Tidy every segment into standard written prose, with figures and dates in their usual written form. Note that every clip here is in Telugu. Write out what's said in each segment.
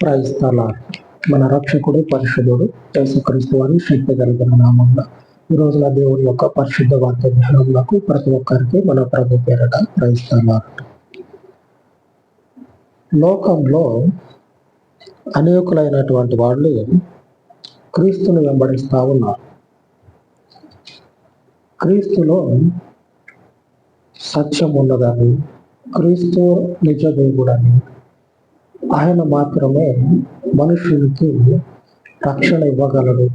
Praise the lord. మన రక్షకుడు పరిశుద్ధుడు యేసుక్రీస్తు వారి శక్తి కలిగిన నామంలో ఈ రోజున దేవుని యొక్క పరిశుద్ధ వాక్య ధ్యానములకు ప్రతి ఒక్కరికి మన ప్రభు పేరట ప్రైజ్ ద లార్డ్. లోకంలో అనేకులైనటువంటి వాళ్ళు క్రీస్తును వెంబడిస్తా ఉన్నారు. క్రీస్తులో సత్యం ఉన్నదని, క్రీస్తు నిజ దేవుడని, ఆయన మాత్రమే మనుషునికి రక్షణ ఇవ్వగలడు,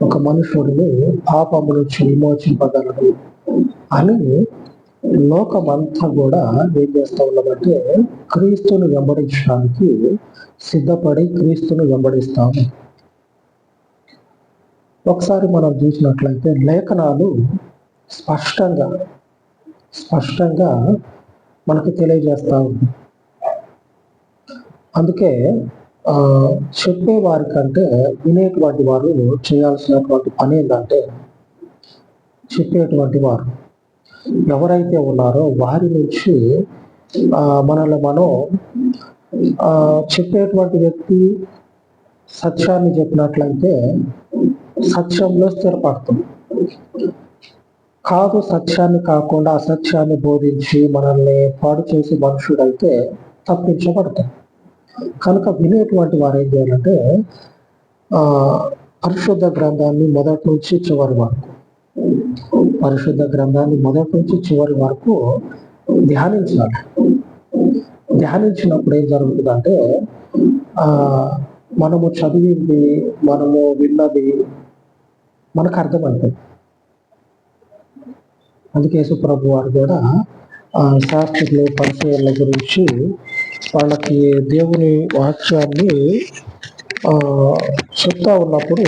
ఒక మనుషుడిని పాపము నుంచి విమోచింపగలడు అని లోకమంతా కూడా ఏం చేస్తూ ఉన్నదంటే క్రీస్తుని వెంబడించడానికి సిద్ధపడి క్రీస్తుని వెంబడిస్తాము. ఒకసారి మనం చూసినట్లయితే లేఖనాలు స్పష్టంగా మనకు తెలియజేస్తా ఉంది. అందుకే చెప్పేవారి కంటే వినేటువంటి వారు చేయాల్సినటువంటి పని ఏంటంటే, చెప్పేటువంటి వారు ఎవరైతే ఉన్నారో వారి నుంచి మనల్ని మనం చెప్పేటువంటి వ్యక్తి సత్యాన్ని చెప్పినట్లయితే సత్యంలో స్థిరపడతాం. కాదు, సత్యాన్ని కాకుండా అసత్యాన్ని బోధించి మనల్ని పాడు చేసి మనుషుడైతే తప్పించబడతాం. కనుక వినేటువంటి వారు ఏం చేయాలంటే పరిశుద్ధ గ్రంథాన్ని మొదటి నుంచి చివరి వరకు ధ్యానించాలి. ధ్యానించినప్పుడు ఏం జరుగుతుందంటే మనము చదివింది, మనము విన్నది మనకు అర్థమవుతుంది. అందుకే యేసు ప్రభు వారు కూడా శాస్త్రులు పరిచయాల గురించి వాళ్ళకి దేవుని వాక్యాన్ని చెప్తా ఉన్నప్పుడు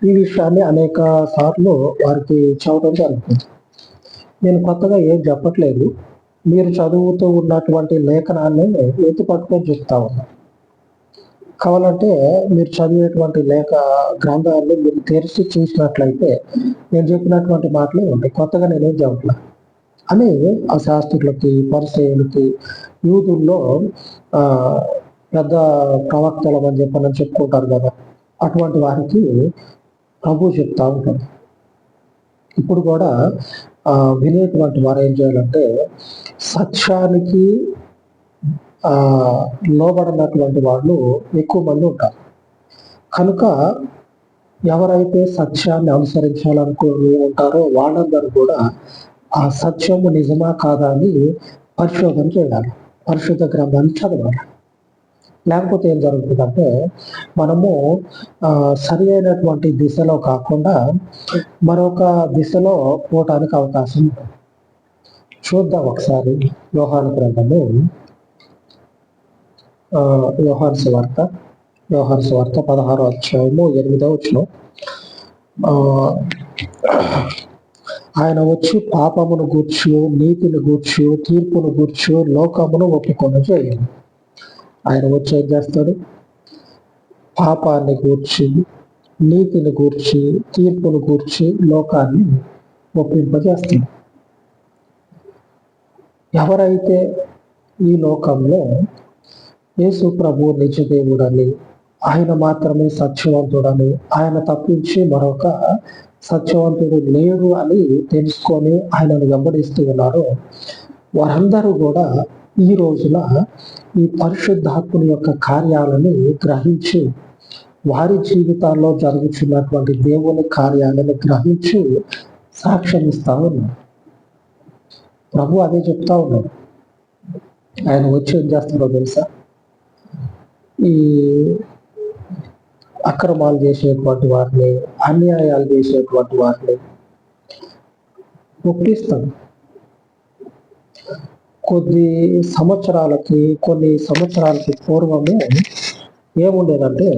ఈ విషయాన్ని అనేక సార్లు వారికి చెప్పడం జరుగుతుంది. నేను కొత్తగా ఏం చెప్పట్లేదు, మీరు చదువుతూ ఉన్నటువంటి లేఖనాన్ని ఎత్తి పట్టుకొని చెప్తా ఉన్నా. కావాలంటే మీరు చదివేటువంటి గ్రంథాన్ని మీరు తెరిచి చూసినట్లయితే నేను చెప్పినటువంటి మాటలు ఉంటాయి, కొత్తగా నేనేం చెప్పట్లా అని ఆ శాస్త్రులకి పరిచయులకి యూదుల్లో పెద్ద ప్రవక్తలమని చెప్పని చెప్పుకుంటారు కదా, అటువంటి వారికి ప్రభు చెప్తా ఉంటారు. ఇప్పుడు కూడా వినేటువంటి వారు ఏం చేయాలంటే సత్యానికి లోబడినటువంటి వాళ్ళు ఎక్కువ మంది ఉంటారు. కనుక ఎవరైతే సత్యాన్ని అనుసరించాలనుకుని ఉంటారో వాళ్ళందరూ కూడా ఆ సత్యము నిజమా కాదా అని పరిశోధన చేయాలి, పరిశుద్ధ గ్రంథాన్ని చదవాలి. లేకపోతే ఏం జరుగుతుందంటే మనము సరి అయినటువంటి దిశలో కాకుండా మరొక దిశలో పోవటానికి అవకాశం ఉంటుంది. చూద్దాం ఒకసారి యోహాను గ్రంథము, యోహాను సువార్త 16వ అధ్యాయము 8వ వచనం. ఆయన వచ్చి పాపమును గూర్చి, నీతిని గూర్చి, తీర్పును గూర్చి లోకమును ఒప్పుకొని చేయాలి. ఆయన వచ్చి ఏం చేస్తాడు? పాపాన్ని గూర్చి, నీతిని గూర్చి, తీర్పును గూర్చి లోకాన్ని ఒప్పింపజేస్తాడు. ఎవరైతే ఈ లోకంలో యేసు ప్రభు నిజదేవుడని, ఆయన మాత్రమే సత్యవంతుడని, ఆయన తప్పించి మరొక సత్యవంతుడు లేడు అని తెలుసుకొని ఆయనను వెంబడిస్తూ ఉన్నారు, వారందరూ కూడా ఈ రోజున ఈ పరిశుద్ధాత్ముని యొక్క కార్యాలను గ్రహించి, వారి జీవితాల్లో జరుగుతున్నటువంటి దేవుని కార్యాలను గ్రహించి సాక్ష్యం ఇస్తా ఉన్నారు. ప్రభు అదే చెప్తా ఉన్నాడు. ఆయన వచ్చి ఏం చేస్తున్నాడో తెలుసా? ఈ అక్రమాలు చేసేటువంటి వారిని, అన్యాయాలు చేసేటువంటి వారిని పుట్టిస్తాడు. కొన్ని సంవత్సరాలకి పూర్వమే ఏముండేదంటే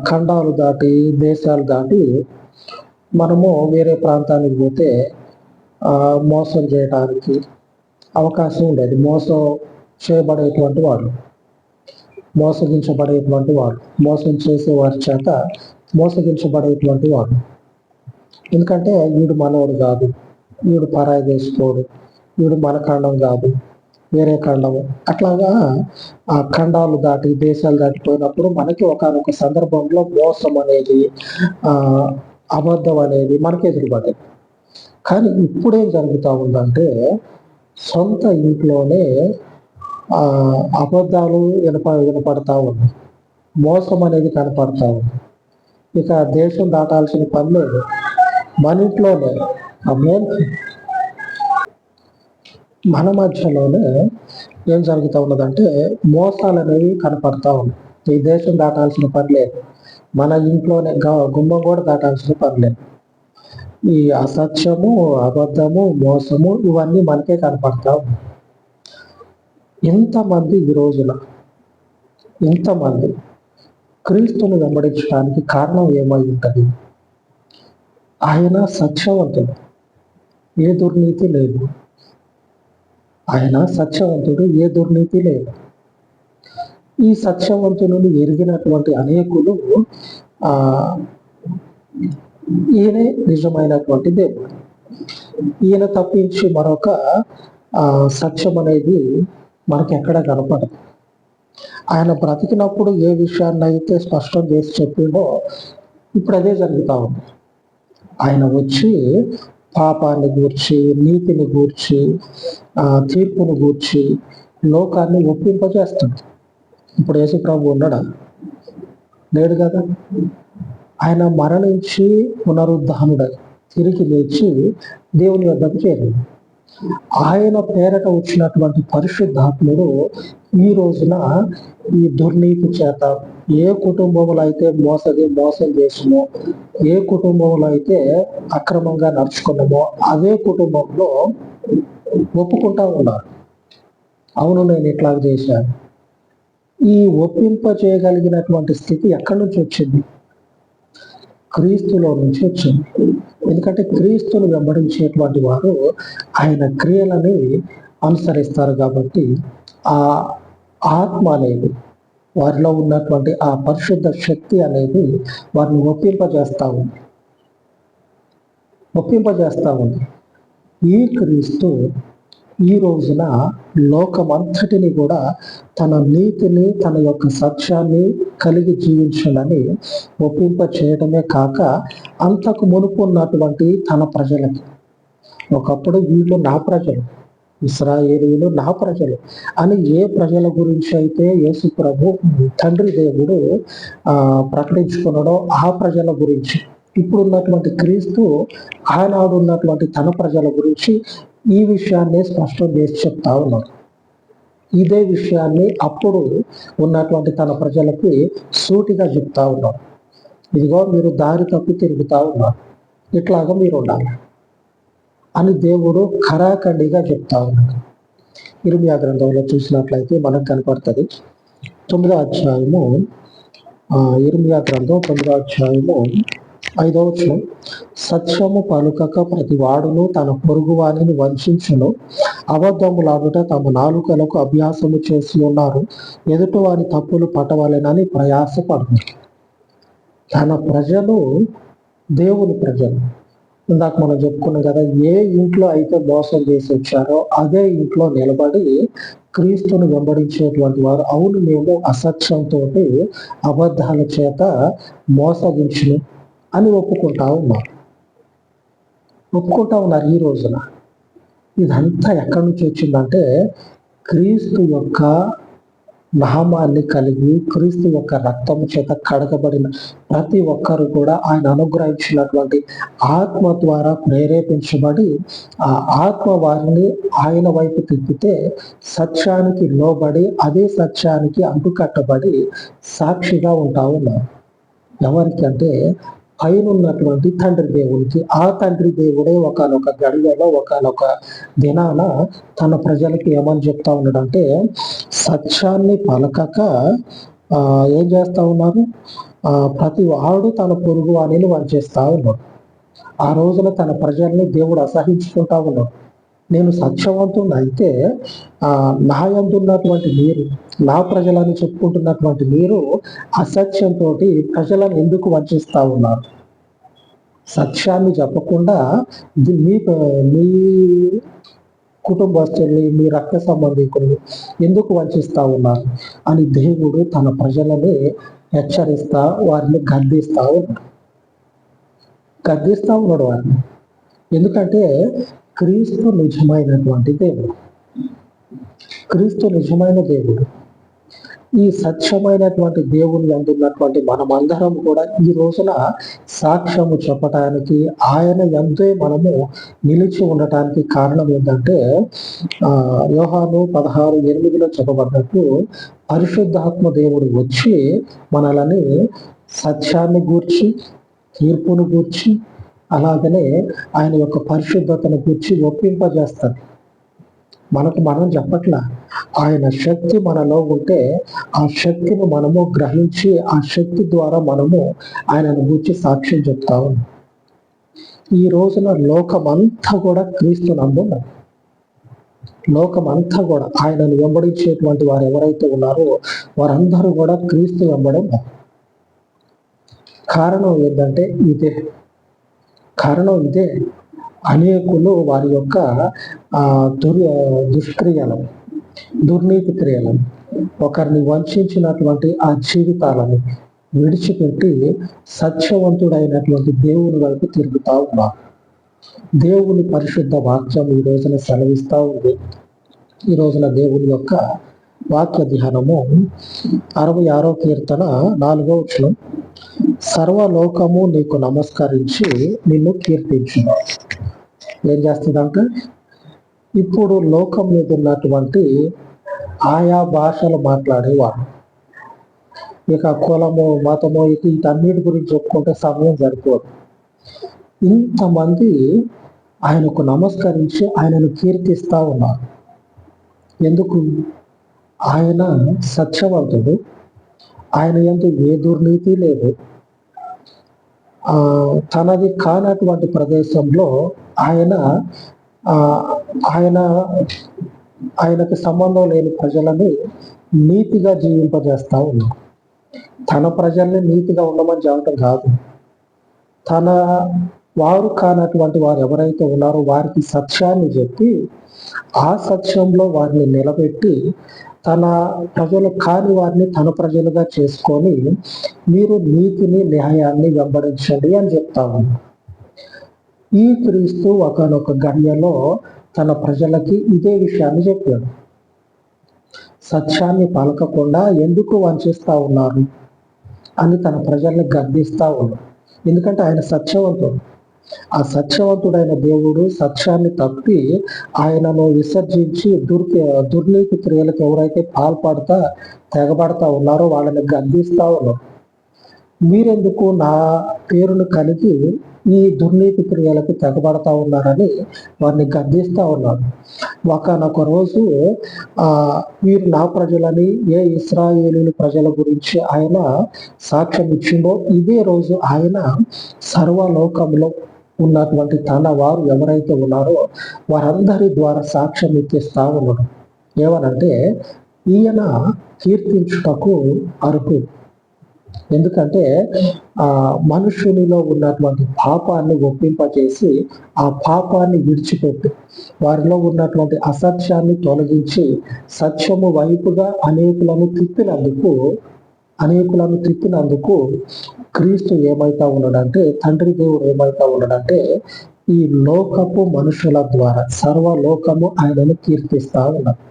ఖండాలు దాటి, దేశాలు దాటి మనము వేరే ప్రాంతానికి పోతే మోసం చేయడానికి అవకాశం ఉండేది. మోసం చేయబడేటువంటి వాడు, మోసగించబడేటువంటి వాడు, మోసం చేసే వారి చేత మోసగించబడేటువంటి వాడు. ఎందుకంటే వీడు మనోడు కాదు, వీడు పరాయి దేశపోడు, వీడు మన ఖండం కాదు, వేరే ఖండము, అట్లాగా ఆ ఖండాలు దాటి దేశాలు దాటిపోయినప్పుడు మనకి ఒకానొక సందర్భంలో మోసం అనేది, ఆ అబద్ధం అనేది మనకి ఎదురుపడేది. కానీ ఇప్పుడేం జరుగుతా ఉందంటే సొంత ఇంట్లోనే ఆ అబద్ధాలు వినపడతా ఉన్నాయి, మోసం అనేది కనపడతా ఉంది. ఇక దేశం దాటాల్సిన పని లేదు, మన ఇంట్లోనే మన మధ్యలోనే ఏం జరుగుతూ ఉన్నదంటే మోసాలు అనేవి కనపడతా ఉన్నాయి. ఈ దేశం దాటాల్సిన పని లేదు, మన ఇంట్లోనే గుమ్మం కూడా దాటాల్సిన పని లేదు. ఈ అసత్యము, అబద్ధము, మోసము ఇవన్నీ మనకే కనపడతా ఉన్నాయి. ఇంతమంది ఈ రోజున ఇంతమంది క్రీస్తుని వెంబడించడానికి కారణం ఏమై ఉంటుంది? ఆయన సత్యవంతుడు, ఏ దుర్నీతి లేదు. ఆయన సత్యవంతుడు, ఏ దుర్నీతి లేదు. ఈ సత్యవంతులను ఎరిగినటువంటి అనేకులు ఈయనే నిజమైనటువంటి దేవుడు, ఈయన తప్పించి మరొక సత్యం అనేది మనకి ఎక్కడ కనపడదు. ఆయన బ్రతికినప్పుడు ఏ విషయాన్ని అయితే స్పష్టం చేసి చెప్పిండో ఇప్పుడు అదే జరుగుతూ ఉంది. ఆయన వచ్చి పాపాన్ని గూర్చి, నీతిని గూర్చి, తీర్పును గూర్చి లోకాన్ని ఒప్పింపజేస్తుంది. ఇప్పుడు యేసు ప్రభు ఉన్నాడా? లేడు కదా. ఆయన మరణించి పునరుద్ధానుడై తిరిగి లేచి దేవుని వద్దకు చేరింది. ఆయన పేరట వచ్చినటువంటి పరిశుద్ధాత్ముడు ఈ రోజున ఈ దుర్నీతి చేత ఏ కుటుంబంలో అయితే మోసం చేసినో, ఏ కుటుంబంలో అయితే అక్రమంగా నడుచుకున్నామో అదే కుటుంబంలో ఒప్పుకుంటా ఉన్నారు, అవును నేను ఇట్లా చేశాను. ఈ ఒప్పింప చేయగలిగినటువంటి స్థితి ఎక్కడి నుంచి వచ్చింది? క్రీస్తులో నుంచి వచ్చింది. ఎందుకంటే క్రీస్తును వెంబడించేటువంటి వారు ఆయన క్రియలని అనుసరిస్తారు కాబట్టి ఆ ఆత్మ అనేది, వారిలో ఉన్నటువంటి ఆ పరిశుద్ధ శక్తి అనేది వారిని ఒప్పింపజేస్తా ఉంది. ఈ క్రీస్తు ఈ రోజున లోకమంతటిని కూడా తన నీతిని, తన యొక్క సత్యాన్ని కలిగి జీవించాలని ఒప్పింప చేయడమే కాక అంతకు మునుపు ఉన్నటువంటి తన ప్రజలకి, ఒకప్పుడు వీళ్ళు నా ప్రజలు, ఇశ్రాయేలీయులు నా ప్రజలు అని ఏ ప్రజల గురించి అయితే యేసు ప్రభు తండ్రి దేవుడు ప్రకటించుకున్నాడో ఆ ప్రజల గురించి ఇప్పుడు ఉన్నటువంటి క్రీస్తు ఆనాడు ఉన్నటువంటి తన ప్రజల గురించి ఈ విషయాన్ని స్పష్టం చేసి చెప్తా ఉన్నారు. ఇదే విషయాన్ని అప్పుడు ఉన్నటువంటి తన ప్రజలకి సూటిగా చెప్తా ఉన్నారు. ఇదిగో మీరు దారి తప్పి తిరుగుతా ఉన్నారు, ఇట్లాగా మీరు ఉండాలి అని దేవుడు ఖరాఖండిగా చెప్తా ఉన్నాడు. ఇర్మియా గ్రంథంలో చూసినట్లయితే మనకు కనపడుతుంది. 9వ అధ్యాయము, ఇర్మియా గ్రంథం 9వ అధ్యాయము 5వ వచనం, సత్యము పలుకక ప్రతి వాడును తన పొరుగు వాణిని వంచును, అబద్ధములాడుట తమ నాలుకలకు అభ్యాసము చేసి ఉన్నారు, ఎదుటి వారి తప్పులు పట్టవాలనని ప్రయాసపడుతుంది. తన ప్రజలు దేవుని ప్రజలు. ఇందాక మనం చెప్పుకున్నాం కదా, ఏ ఇంట్లో అయితే మోసం చేసి వచ్చారో అదే ఇంట్లో నిలబడి క్రీస్తును వెంబడించేటువంటి వారు అవును మేము అసత్యంతో అబద్ధాల చేత మోసగించును అని ఒప్పుకుంటా ఉన్నారు ఈ రోజున. ఇదంతా ఎక్కడి నుంచి వచ్చిందంటే క్రీస్తు యొక్క నామాన్ని కలిగి, క్రీస్తు యొక్క రక్తము చేత కడగబడిన ప్రతి ఒక్కరు కూడా ఆయన అనుగ్రహించినటువంటి ఆత్మ ద్వారా ప్రేరేపించబడి ఆ ఆత్మ వారిని ఆయన వైపు తిప్పితే సత్యానికి లోబడి అదే సత్యానికి అంటుకట్టబడి సాక్షిగా ఉంటా ఉన్నారు. ఎవరికి అంటే పైన ఉన్నటువంటి తండ్రి దేవునికి. ఆ తండ్రి దేవుడే ఒకనొక గడియలో, ఒకనొక దినాన తన ప్రజలకి ఏమని చెప్తా ఉన్నాడంటే సత్యాన్ని పలకక ఏం చేస్తా ఉన్నారు, ప్రతి వాడు తన పొరుగు వాణిని వంచేస్తా ఉన్నాడు. ఆ రోజున తన ప్రజల్ని దేవుడు అసహించుకుంటా ఉన్నాడు. నేను సత్యవంతుడు అయితే నా యందు ఉన్నటువంటి మీరు, నా ప్రజలని చెప్పుకుంటున్నటువంటి మీరు అసత్యంతో ప్రజలను ఎందుకు వంచిస్తా ఉన్నారు? సత్యాన్ని చెప్పకుండా మీ కుటుంబస్తుల్ని, మీ రక్త సంబంధికుల్ని ఎందుకు వంచిస్తా ఉన్నారు అని దేవుడు తన ప్రజలని హెచ్చరిస్తా, వారిని గద్దిస్తా ఉన్నాడు వారిని. ఎందుకంటే క్రీస్తు నిజమైనటువంటి దేవుడు, క్రీస్తు నిజమైన దేవుడు. ఈ సత్యమైనటువంటి దేవుని అందున్నటువంటి మనమందరం కూడా ఈ రోజున సాక్ష్యము చెప్పటానికి, ఆయన యందే మనము నిలిచి ఉండటానికి కారణం ఏంటంటే యోహాను 16:8 చెప్పబడ్డట్టు పరిశుద్ధాత్మ దేవుడు వచ్చి మనలని సత్యాన్ని గూర్చి, తీర్పును గూర్చి, అలాగనే ఆయన యొక్క పరిశుద్ధతను గూర్చి ఒప్పింపజేస్తాడు. మనం చెప్పట్లా, ఆయన శక్తి మనలో ఉంటే ఆ శక్తిని మనము గ్రహించి ఆ శక్తి ద్వారా మనము ఆయనను గురించి సాక్ష్యం చెప్తా ఉన్నాం. ఈ రోజున లోకమంతా కూడా క్రీస్తు నందున్నారు. లోకమంతా కూడా ఆయనను వెంబడించేటువంటి వారు ఎవరైతే ఉన్నారో వారందరూ కూడా క్రీస్తు వెంబడం. కారణం ఏంటంటే ఇదే అనేకులు వారి యొక్క దుష్క్రియలను, దుర్నీతి క్రియలను, ఒకరిని వంచినటువంటి ఆ జీవితాలను విడిచిపెట్టి సత్యవంతుడైనటువంటి దేవుని వైపు తిరుగుతా ఉన్నారు. దేవుని పరిశుద్ధ వాక్యం ఈ రోజున సెలవిస్తా ఉంది. ఈ రోజున దేవుని యొక్క వాక్య ధ్యానము 66వ కీర్తన 4వ వచనం, సర్వలోకము నీకు నమస్కరించి నిన్ను కీర్తించు. ఏం చేస్తుందంటే, ఇప్పుడు లోకం మీద ఉన్నటువంటి ఆయా భాషలు మాట్లాడేవాడు, ఇక కులము, మతము, వీటన్నిటి గురించి చెప్పుకుంటే సమయం సరిపోదు. ఇంతమంది ఆయనకు నమస్కరించి ఆయనను కీర్తిస్తా ఉన్నారు. ఎందుకు? ఆయన సత్యవంతుడు, ఆయన యందు ఏ దుర్నీతి లేదు. తనది కానటువంటి ప్రదేశంలో ఆయనకు సంబంధం లేని ప్రజలని నీతిగా జీవింపజేస్తా ఉన్నాడు. తన ప్రజల్ని నీతిగా ఉండమని చెప్పడం కాదు, తన వారు కానటువంటి వారు ఎవరైతే ఉన్నారో వారికి సత్యాన్ని చెప్పి ఆ సత్యంలో వారిని నిలబెట్టి తన ప్రజలు కాని వారిని తన ప్రజలుగా చేసుకొని మీరు నీతిని, న్యాయాన్ని వెంబడించండి అని చెప్తా ఉన్నాడు. ఈ క్రీస్తు ఒకనొక గడియలో తన ప్రజలకి ఇదే విషయాన్ని చెప్పాడు. సత్యాన్ని పలకకుండా ఎందుకు వంచిస్తా ఉన్నారు అని తన ప్రజల్ని గద్దిస్తా ఉన్నాడు. ఎందుకంటే ఆయన సత్యవంతుడు. ఆ సత్యవంతుడైన దేవుడు సత్యాన్ని తప్పి ఆయనను విసర్జించి దుర్నీతి క్రియలకు ఎవరైతే తెగబడతా ఉన్నారో వాళ్ళని గద్దిస్తా ఉన్నారు. మీరెందుకు నా పేరును కలిగి ఈ దుర్నీతి క్రియలకు తెగబడతా ఉన్నారని వారిని గద్దిస్తా ఉన్నారు. ఒకనొక రోజు వీరు నా ప్రజలని, ఏ ఇశ్రాయేలీయుల ప్రజల గురించి ఆయన సాక్ష్యం ఇచ్చిండో ఇదే రోజు ఆయన సర్వలోకంలో ఉన్నటువంటి తన వారు ఎవరైతే ఉన్నారో వారందరి ద్వారా సాక్ష్యం ఇచ్చేస్తా ఉన్నాడు. ఏమనంటే, ఈయన కీర్తించుటకు అర్హుడు. ఎందుకంటే మనుషునిలో ఉన్నటువంటి పాపాన్ని ఒప్పింపచేసి ఆ పాపాన్ని విడిచిపెట్టి వారిలో ఉన్నటువంటి అసత్యాన్ని తొలగించి సత్యము వైపుగా అనేకులను తిప్పినందుకు క్రీస్తు ఏమైతా ఉన్నాడంటే, తండ్రి దేవుడు ఏమైతా ఉన్నాడంటే, ఈ లోకపు మనుషుల ద్వారా సర్వలోకము ఆయనను కీర్తిస్తా ఉన్నారు.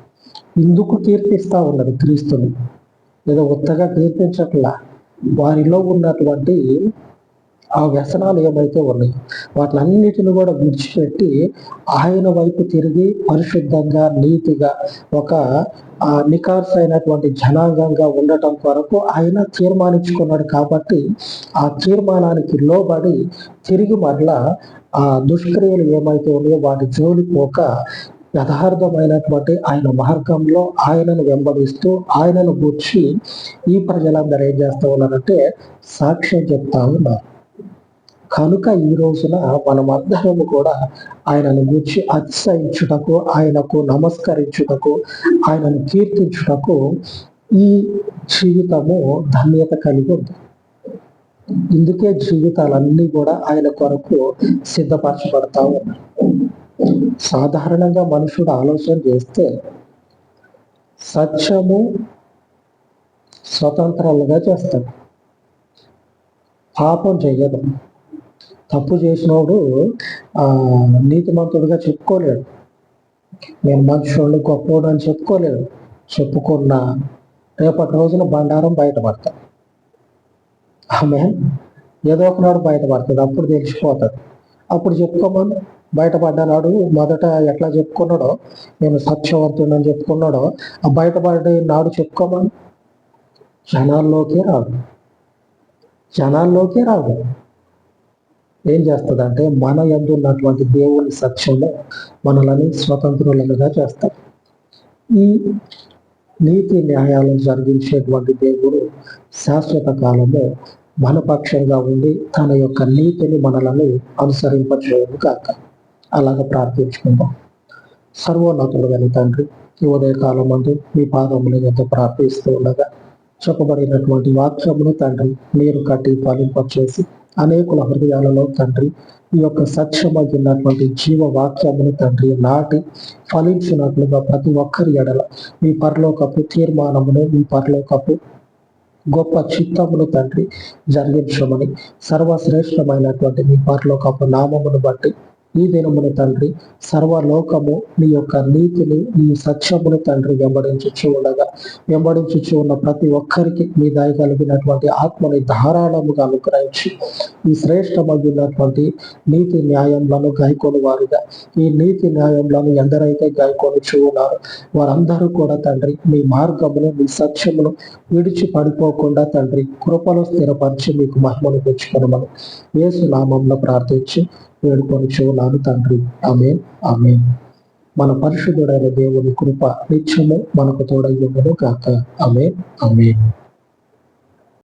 ఎందుకు కీర్తిస్తా ఉన్నది క్రీస్తుని? ఏదో ఉత్తగా కీర్తించట్లా, వారిలో ఉన్నటువంటి ఆ వ్యసనాలు ఏమైతే ఉన్నాయి వాటినన్నిటిని కూడా విడిచిపెట్టి ఆయన వైపు తిరిగి పరిశుద్ధంగా, నీతిగా, ఒక నికార్స్ అయినటువంటి జనాంగంగా ఉండటం కొరకు ఆయన తీర్మానించుకున్నాడు. కాబట్టి ఆ తీర్మానానికి లోబడి తిరిగి మరలా ఆ దుష్క్రియలు ఏమైతే ఉన్నాయో వాటి జోలి పోక యథార్థమైనటువంటి ఆయన మార్గంలో ఆయనను వెంబడిస్తూ ఆయనను గూర్చి ఈ ప్రజలందరూ ఏం చేస్తూ ఉన్నారంటే సాక్ష్యం చెప్తా ఉన్నారు. కనుక ఈ రోజున మనమందరము కూడా ఆయనను గూర్చి అతిశయించుటకు, ఆయనకు నమస్కరించుటకు, ఆయనను కీర్తించుటకు ఈ జీవితము ధన్యత కలిగి ఉంది. ఇందుకే జీవితాలన్నీ కూడా ఆయన కొరకు సిద్ధపరచబడతా ఉన్నాయి. సాధారణంగా మనుషుడు ఆలోచన చేస్తే సత్యము స్వతంత్రాలుగా చేస్తాడు, పాపం చెయ్యదు. తప్పు చేసినోడు నీతిమంతుడిగా చెప్పుకోలేడు, నేను మనుషుల్ని గొప్పోడు అని చెప్పుకోలేడు. చెప్పుకున్న రేపటి రోజున బండారం బయటపడతాడు. ఆమె ఏదో ఒకనాడు బయటపడుతుంది, అప్పుడు తెలిసిపోతుంది. అప్పుడు చెప్పుకోమని బయటపడ్డనాడు మొదట ఎట్లా చెప్పుకున్నాడో, నేను సత్యవంతుడని చెప్పుకున్నాడో, ఆ బయటపడే నాడు చెప్పుకోమని జనాల్లోకే రాదు. ఏం చేస్తుందంటే మన యందు ఉన్నటువంటి దేవుని సత్యము మనల్ని స్వతంత్రులుగా చేస్తాడు. ఈ నీతి న్యాయాలను జరిగించేటువంటి దేవుడు శాశ్వత కాలము మన పక్షంగా ఉండి తన యొక్క నీతిని మనలను అనుసరింపజేయను కాక. అలాగ ప్రార్థించుకుందాం. సర్వోన్నతులుగా తండ్రి, ఈ ఉదయకాలం మందు మీ పాదముల యొక్క ప్రార్థిస్తూ ఉండగా చెప్పబడినటువంటి వాక్యమును తండ్రి మీరు కట్టి ఫలింపచేసి అనేకుల హృదయాలలో తండ్రి ఈ యొక్క సత్యమైనటువంటి జీవ వాక్యమును తండ్రి నాటి ఫలించినట్లుగా ప్రతి ఒక్కరి ఎడల మీ పరలోకపు తీర్మానమును, మీ పరలోకపు గొప్ప చిత్తమును తండ్రి జరిగించమని సర్వశ్రేష్టమైనటువంటి మీ పరలోకపు నామమును బట్టి ఈ దినమును తండ్రి సర్వలోకము నీ యొక్క నీతిని, నీ సత్యమును తండ్రి వెంబడించుచు ఉన్న ప్రతి ఒక్కరికి మీ దయ కలిగినటువంటి ఆత్మని ధారాళముగా అనుగ్రహించి ఈ శ్రేష్టమైనటువంటి నీతి న్యాయములను గాయకొని వారుగా, ఈ నీతి న్యాయములను ఎందరైతే గాయకొనిచూ ఉన్నారో వారందరూ కూడా తండ్రి మీ మార్గమును, మీ సత్యమును విడిచి పడిపోకుండా తండ్రి కృపలో స్థిరపరిచి మీకు మహిమను తెచ్చుకొనమని యేసు నామములో ప్రార్థించి వేడుకొనిచున్నాను తండ్రి. ఆమేన్, ఆమేన్. మన పరిశుద్ధుడైన దేవుని కృప నిత్యము మనకు తోడయ్యుండును గాక. ఆమేన్, ఆమేన్.